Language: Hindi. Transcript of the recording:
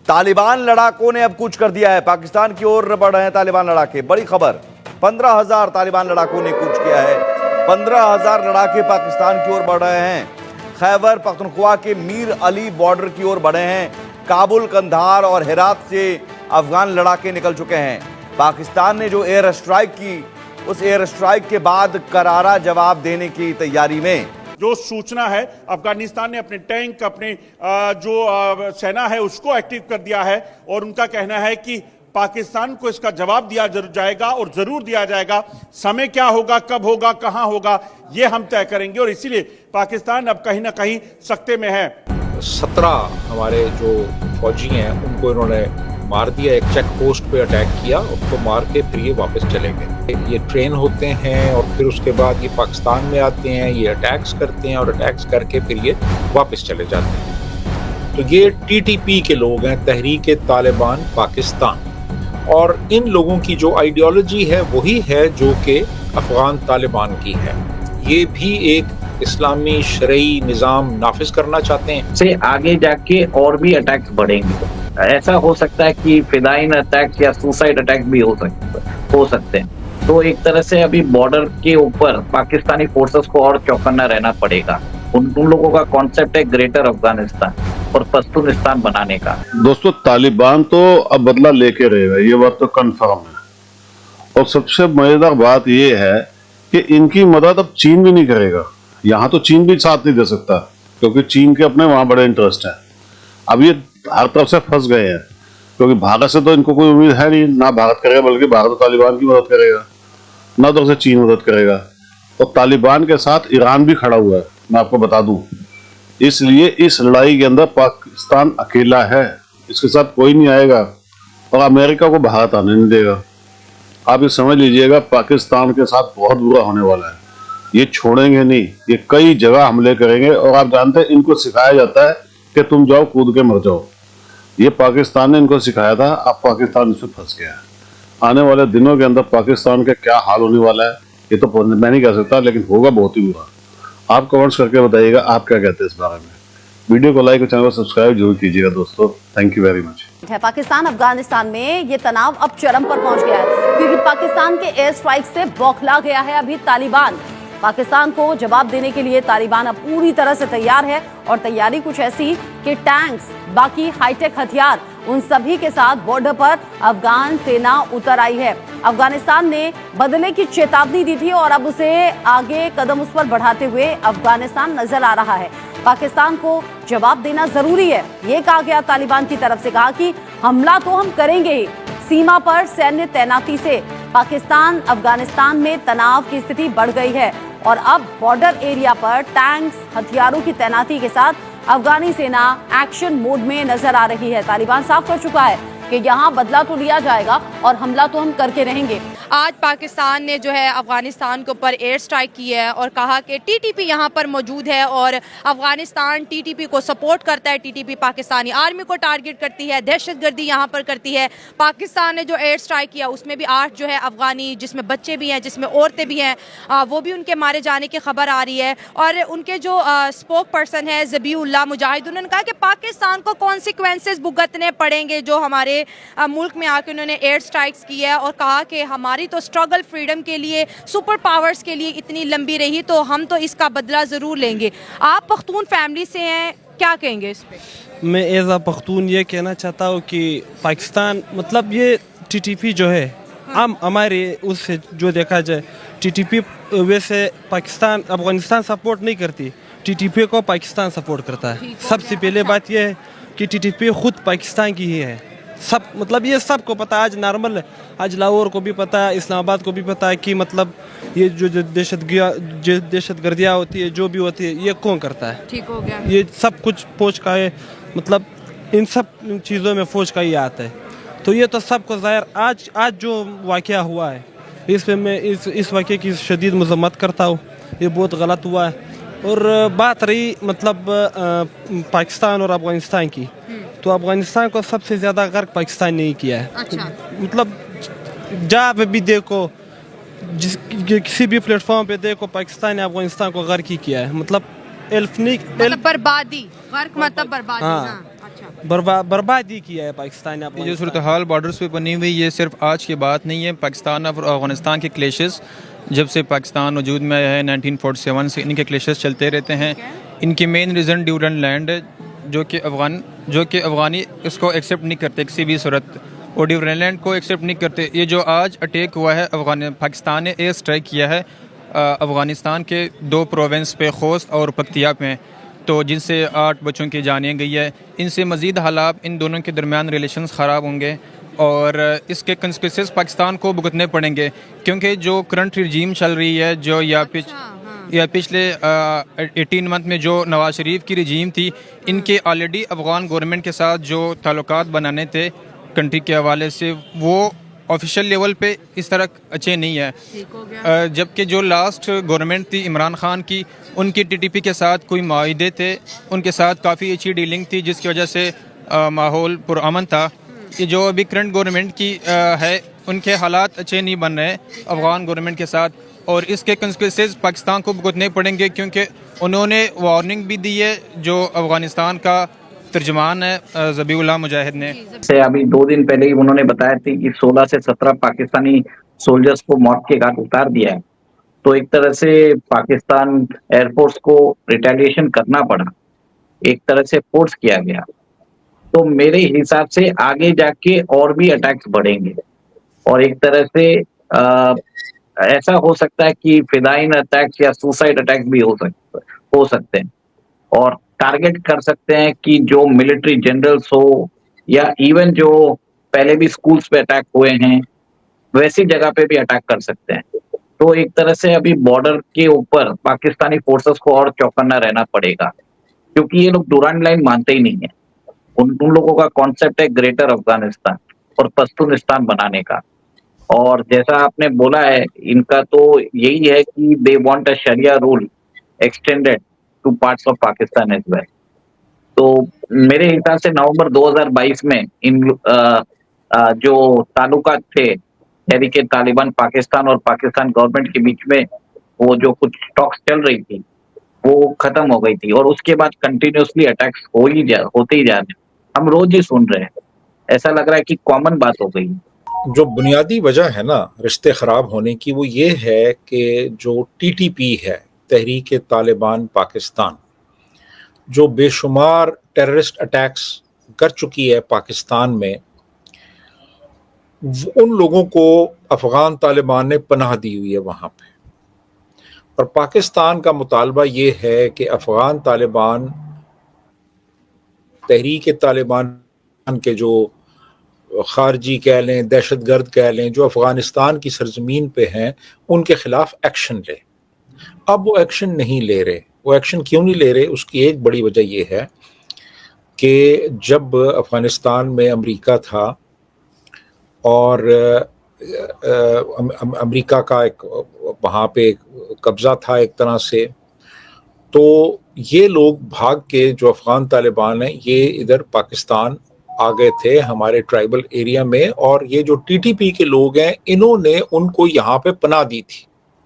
तालिबान लड़ाकों ने अब कूच कर दिया है, पाकिस्तान की ओर बढ़ रहे हैं तालिबान लड़ाके। बड़ी खबर, 15,000 तालिबान लड़ाकों ने कूच किया है। 15,000 लड़ाके पाकिस्तान की ओर बढ़ रहे हैं। खैबर पख्तूनख्वा के मीर अली बॉर्डर की ओर बढ़े हैं। काबुल, कंधार और हेरात से अफगान लड़ाके निकल चुके हैं। पाकिस्तान ने जो एयर स्ट्राइक की, उस एयर स्ट्राइक के बाद करारा जवाब देने की तैयारी में। जो सूचना है, अफगानिस्तान ने अपने टैंक, अपने जो सेना है उसको एक्टिव कर दिया है और उनका कहना है कि पाकिस्तान को इसका जवाब दिया जरूर जाएगा और जरूर दिया जाएगा। समय क्या होगा, कब होगा, कहां होगा, ये हम तय करेंगे और इसीलिए पाकिस्तान अब कहीं ना कहीं सख्ते में है। 17 हमारे जो फौजी हैं उनको इन्होंने मार दिया, एक चेक पोस्ट पे अटैक किया, उसको मार के फिर ये वापस चले गए। ये ट्रेन होते हैं और फिर उसके बाद ये पाकिस्तान में आते हैं, ये अटैक्स करते हैं और अटैक्स करके फिर ये वापस चले जाते हैं। तो ये TTP के लोग हैं, तहरीक तालिबान पाकिस्तान, और इन लोगों की जो आइडियोलॉजी है वही है जो कि अफगान तालिबान की है। ये भी एक इस्लामी शरई निज़ाम नाफिज करना चाहते हैं। से आगे जाके और भी अटैक्स बढ़ेंगे। ऐसा हो सकता है कि फिदाइन अटैक या सुसाइड अटैक भी हो सकते हैं। तो एक तरह से अभी बॉर्डर के ऊपर पाकिस्तानी फोर्सेस को और चौकन्ना रहना पड़ेगा। उन लोगों का कॉन्सेप्ट है ग्रेटर अफगानिस्तान और पश्तूनिस्तान बनाने का। दोस्तों, तालिबान तो अब बदला लेके रहेगा, ये बात तो कंफर्म है। और सबसे मजेदार बात ये है कि इनकी मदद अब चीन भी नहीं करेगा। यहाँ तो चीन भी साथ नहीं दे सकता क्योंकि चीन के अपने वहां बड़े इंटरेस्ट हैं। अब ये हर तरफ से फंस गए हैं क्योंकि भारत से तो इनको कोई उम्मीद है नहीं, ना भारत करेगा, बल्कि भारत तो तालिबान की मदद करेगा, ना तो से चीन मदद करेगा। और तालिबान के साथ ईरान भी खड़ा हुआ है, मैं आपको बता दूं। इसलिए इस लड़ाई के अंदर पाकिस्तान अकेला है, इसके साथ कोई नहीं आएगा और अमेरिका को भारत आने नहीं देगा। आप ये समझ लीजिएगा, पाकिस्तान के साथ बहुत बुरा होने वाला है। ये छोड़ेंगे नहीं, ये कई जगह हमले करेंगे। और आप जानते हैं, इनको सिखाया जाता है कि तुम जाओ कूद के मर जाओ। ये पाकिस्तान ने इनको सिखाया था, अब पाकिस्तान इसमें फंस गया है। आने वाले दिनों के अंदर पाकिस्तान का क्या हाल होने वाला है ये तो मैं नहीं कह सकता, लेकिन होगा बहुत ही बुरा। आप कमेंट्स करके बताइएगा आप क्या कहते हैं इस बारे में। वीडियो को लाइक और चैनल को सब्सक्राइब जरूर कीजिएगा दोस्तों। Thank you very much. Pakistan Afghanistan में ये तनाव अब चरम पर पहुंच गया है क्योंकि पाकिस्तान के एयर स्ट्राइक से बौखला गया है अभी तालिबान। पाकिस्तान को जवाब देने के लिए तालिबान अब पूरी तरह से तैयार है और तैयारी कुछ ऐसी कि टैंक्स, बाकी हाईटेक हथियार, उन सभी के साथ बॉर्डर पर अफगान सेना उतर आई है। अफगानिस्तान ने बदले की चेतावनी दी थी और अब उसे आगे कदम उस पर बढ़ाते हुए अफगानिस्तान नजर आ रहा है। पाकिस्तान को जवाब देना जरूरी है, ये कहा गया तालिबान की तरफ से। कहा कि हमला तो हम करेंगे ही। सीमा पर सैन्य तैनाती से पाकिस्तान अफगानिस्तान में तनाव की स्थिति बढ़ गई है और अब बॉर्डर एरिया पर टैंक्स, हथियारों की तैनाती के साथ अफगानी सेना एक्शन मोड में नजर आ रही है। तालिबान साफ कर चुका है कि यहाँ बदला तो लिया जाएगा और हमला तो हम करके रहेंगे। आज पाकिस्तान ने जो है अफगानिस्तान के ऊपर एयर स्ट्राइक की है और कहा कि TTP यहाँ पर मौजूद है और अफगानिस्तान TTP को सपोर्ट करता है। TTP पाकिस्तानी आर्मी को टारगेट करती है, दहशतगर्दी यहाँ पर करती है। पाकिस्तान ने जो एयर स्ट्राइक किया उसमें भी 8 जो है अफगानी, जिसमें बच्चे भी हैं, जिसमें औरतें भी हैं, वो भी उनके मारे जाने की खबर आ रही है। और उनके जो स्पोक पर्सन है ज़बीउल्लाह मुजाहिद, उन्होंने कहा कि पाकिस्तान को कॉन्सिक्वेंसेस भुगतने पड़ेंगे जो हमारे मुल्क में आके उन्होंने एयर स्ट्राइक्स की है। और कहा कि हमारी तो स्ट्रगल फ्रीडम के लिए, सुपर पावर्स के लिए इतनी लंबी रही, तो हम तो इसका बदला ज़रूर लेंगे। आप पख्तून फैमिली से हैं, क्या कहेंगे इस पे? मैं एज अ पख्तून ये कहना चाहता हूँ कि पाकिस्तान, मतलब ये TTP जो है, हम हमारे उससे जो देखा जाए TTP वैसे पाकिस्तान अफगानिस्तान सपोर्ट नहीं करती, TTP को पाकिस्तान सपोर्ट करता है। सबसे पहले बात यह है कि TTP खुद पाकिस्तान की ही है। सब, मतलब ये सबको पता है, आज नॉर्मल है, आज लाहौर को भी पता है, इस्लामाबाद को भी पता है कि मतलब ये जो दहशतगर्दियाँ होती है, जो भी होती है, ये कौन करता है। ठीक हो गया। ये सब कुछ फौज का है, मतलब इन सब चीज़ों में फौज का ही आता है। तो ये तो सबको ज़ाहिर, आज जो वाक़या हुआ है इस पे मैं इस वाक़े की शदीद मज़म्मत करता हूँ। ये बहुत गलत हुआ है। और बात रही मतलब पाकिस्तान और अफगानिस्तान की, तो अफगानिस्तान को सबसे ज़्यादा गर्क पाकिस्तान ने ही किया है। अच्छा। मतलब जहाँ पे भी देखो, किसी भी प्लेटफॉर्म पे देखो, पाकिस्तान ने अफगानिस्तान को गर्क ही किया है। मतलब बर्बादी, गर्क मतलब बर्बादी। हाँ। बर्बादी किया है पाकिस्तान ने। ये जो सूरत हाल बॉर्डर्स पे बनी हुई, ये सिर्फ आज की बात नहीं है। पाकिस्तान और अफगानिस्तान के क्लेशेस जब से पाकिस्तान वजूद में आया है 1947 से इनके क्लेशेस चलते रहते हैं। इनकी मेन रीज़न ड्यूरन लैंड है, जो कि अफगानी इसको एक्सेप्ट नहीं करते किसी भी सूरत, और ड्यूरन लैंड को एक्सेप्ट नहीं करते। ये जो आज अटैक हुआ है, पाकिस्तान ने एयर स्ट्राइक किया है अफगानिस्तान के 2 प्रोविंस पे, खोस्त और पख्तिया पे, तो जिनसे 8 बच्चों की जानें गई है। इनसे मज़ीद हालात इन दोनों के दरमियान रिलेशंस ख़राब होंगे और इसके कंसिक्वेंसेस पाकिस्तान को भुगतने पड़ेंगे, क्योंकि जो करंट रिजीम चल रही है, जो या पिछले 18 मंथ में जो नवाज शरीफ की रिजीम थी, इनके ऑलरेडी अफगान गवर्नमेंट के साथ जो ताल्लुकात बनाने थे कंट्री के हवाले से, वो ऑफिशियल लेवल पे इस तरह अच्छे नहीं है। जबकि जो लास्ट गवर्नमेंट थी इमरान खान की, उनकी टीटीपी के साथ कोई माहिदे थे, उनके साथ काफ़ी अच्छी डीलिंग थी, जिसकी वजह से माहौल पुरअमन था। ये जो अभी करंट गवर्नमेंट की है, उनके हालात अच्छे नहीं बन रहे अफगान गवर्नमेंट के साथ, और इसके कंसिक्वेंसेस पाकिस्तान को भुगतने पड़ेंगे, क्योंकि उन्होंने वार्निंग भी दी है। जो अफगानिस्तान का तर्जमान है ज़बीउल्लाह मुजाहिद ने, से अभी 2 दिन पहले ही उन्होंने बताया थी कि 16 से 17 पाकिस्तानी सोल्जर्स को मौत के घाट उतार दिया है। तो एक तरह से पाकिस्तान एयरफोर्स को रिटेलिएशन करना पड़ा, एक तरह से फोर्स किया गया। तो मेरे हिसाब से आगे जाके और भी अटैक्स बढ़ेंगे, और एक तरह से ऐसा हो सकता है कि फिदाइन अटैक्स या सुसाइड अटैक्स भी हो सकते हैं, और टारगेट कर सकते हैं कि जो मिलिट्री जनरल्स हो, या इवन जो पहले भी स्कूल्स पे अटैक हुए हैं, वैसी जगह पे भी अटैक कर सकते हैं। तो एक तरह से अभी बॉर्डर के ऊपर पाकिस्तानी फोर्सेस को और चौकन्ना रहना पड़ेगा, क्योंकि ये लोग डुरांड लाइन मानते ही नहीं है। उन लोगों का कॉन्सेप्ट है ग्रेटर अफगानिस्तान और पश्तूनिस्तान बनाने का, और जैसा आपने बोला है, इनका तो यही है कि they want a sharia rule extended to parts of Pakistan as well. तो मेरे हिसाब से नवंबर 2022 में इन जो ताल्लुकात थे तहरीके तालिबान पाकिस्तान और पाकिस्तान गवर्नमेंट के बीच में, वो जो कुछ टॉक्स चल रही थी, वो खत्म हो गई थी, और उसके बाद कंटिन्यूसली अटैक्स होते ही जा रहे हैं। हम रोज ही सुन रहे हैं, ऐसा लग रहा है कि कॉमन बात हो गई। जो बुनियादी वजह है ना रिश्ते ख़राब होने की, वो ये है कि जो टीटीपी है, तहरीक तालिबान पाकिस्तान, जो बेशुमार टेररिस्ट अटैक्स कर चुकी है पाकिस्तान में, उन लोगों को अफ़गान तालिबान ने पनाह दी हुई है वहाँ पे। और पाकिस्तान का मुतालबा ये है कि अफ़गान तालिबान, तहरीक तालिबान के जो खारजी कह लें, दहशतगर्द कह लें, जो अफ़गानिस्तान की सरजमीन पे हैं, उनके ख़िलाफ़ एक्शन ले। अब वो एक्शन नहीं ले रहे। वो एक्शन क्यों नहीं ले रहे? उसकी एक बड़ी वजह ये है कि जब अफ़गानिस्तान में अमेरिका था और अमेरिका का एक वहाँ पे कब्ज़ा था एक तरह से, तो ये लोग भाग के, जो अफ़गान तालिबान हैं, ये इधर पाकिस्तान आ गए थे हमारे ट्राइबल एरिया में, और ये जो टीटीपी के लोग हैं, इन्होंने उनको यहाँ पे पनाह दी थी।